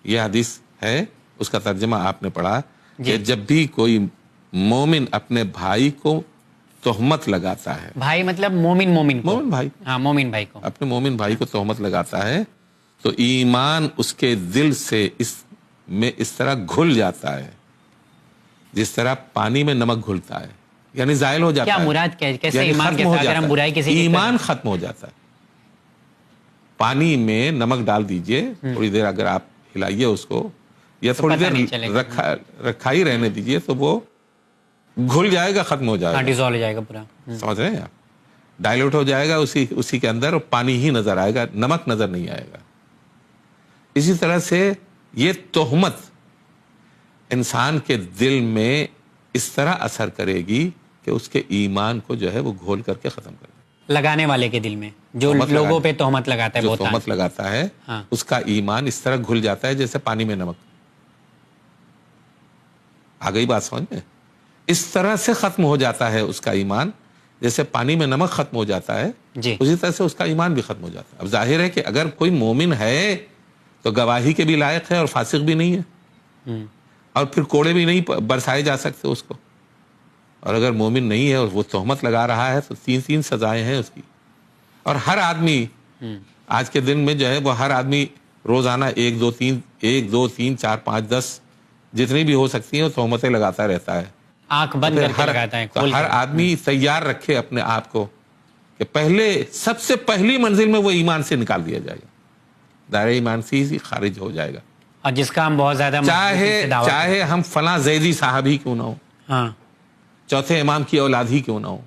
یہ حدیث ہے، اس کا ترجمہ آپ نے پڑھا کہ جب بھی کوئی مومن اپنے بھائی کو تہمت لگاتا ہے، بھائی مطلب مومن کو، مومن بھائی، ہاں مومن بھائی کو، اپنے مومن بھائی کو تہمت لگاتا ہے تو ایمان اس کے دل سے اس طرح گھل جاتا ہے جس طرح پانی میں نمک گھلتا ہے، یعنی زائل ہو جاتا ہے. کیا مراد کیسے یعنی ایمان ختم کیسے ہو اگر جاتا ہم ہے. برائی کسی کی ایمان ختم ہو جاتا ہے. پانی میں نمک ڈال دیجئے، تھوڑی دیر اگر آپ ہلائیے اس کو یا تھوڑی دیر رکھا ہی رہنے دیجئے تو وہ گھل جائے گا، ختم ہو جائے گا، ڈیزالو ہو جائے گا پورا، سمجھ رہے ہیں آپ؟ ڈائلوٹ ہو جائے گا اسی کے اندر، اور پانی ہی نظر آئے گا، نمک نظر نہیں آئے گا. اسی طرح سے یہ تہمت انسان کے دل میں اس طرح اثر کرے گی کہ اس کے ایمان کو جو ہے وہ گھول کر کے ختم کر دے. لگانے والے کے دل میں جو لوگوں پہ تہمت لگاتا ہے، جو تہمت لگاتا ہے اس کا ایمان اس طرح گھل جاتا ہے جیسے پانی میں نمک. آ گئی بات سمجھ میں؟ اس طرح سے ختم ہو جاتا ہے اس کا ایمان، جیسے پانی میں نمک ختم ہو جاتا ہے اسی طرح سے اس کا ایمان بھی ختم ہو جاتا ہے. اب ظاہر ہے کہ اگر کوئی مومن ہے تو گواہی کے بھی لائق ہے اور فاسق بھی نہیں ہے، اور پھر کوڑے بھی نہیں برسائے جا سکتے اس کو. اور اگر مومن نہیں ہے اور وہ تہمت لگا رہا ہے تو تین سزائیں ہیں اس کی. اور ہر آدمی آج کے دن میں جو ہے وہ ہر آدمی روزانہ 1 2 3 4 5 10 جتنی بھی ہو سکتی ہیں تہمتیں لگاتا رہتا ہے. آنکھ بند کر کے لگاتا ہے. تو ہر آدمی تیار رکھے اپنے آپ کو کہ سب سے پہلی منزل میں وہ ایمان سے نکال دیا جائے گا، دائرہ ایمان سے ہی خارج ہو جائے گا. اور جس کا ہم بہت زیادہ چاہے ہم فلاں زیدی صاحب ہی کیوں نہ ہو، چوتھے امام کی اولاد ہی کیوں نہ ہو،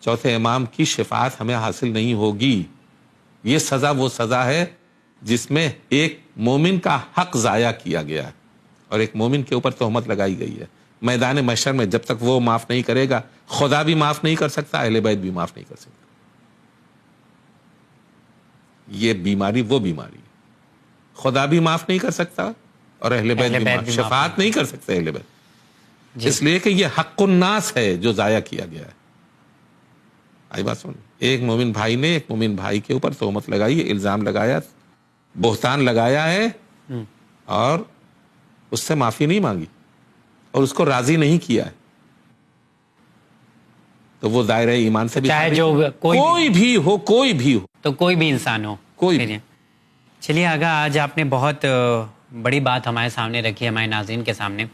چوتھے امام کی شفاعت ہمیں حاصل نہیں ہوگی. یہ سزا وہ سزا ہے جس میں ایک مومن کا حق ضائع کیا گیا ہے اور ایک مومن کے اوپر تہمت لگائی گئی ہے. میدان محشر میں جب تک وہ معاف نہیں کرے گا، خدا بھی معاف نہیں کر سکتا، اہل بیت بھی معاف نہیں کر سکتا. یہ بیماری وہ بیماری ہے، خدا بھی معاف نہیں کر سکتا اور اہل بیت بھی شفاعت نہیں کر سکتے اہل بیت. اس لیے کہ یہ حق الناس ہے جو ضائع کیا گیا ہے. آئی بات سن، ایک مومن بھائی نے ایک مومن بھائی کے اوپر تہمت لگائی، الزام لگایا، بہتان لگایا ہے اور اس سے معافی نہیں مانگی اور اس کو راضی نہیں کیا ہے تو وہ دائرہ ایمان سے بھی، چاہے جو کوئی بھی ہو، تو کوئی بھی انسان ہو، کوئی. چلیے آگا، آج آپ نے بہت بڑی بات ہمارے سامنے رکھی، ہمارے ناظرین کے سامنے.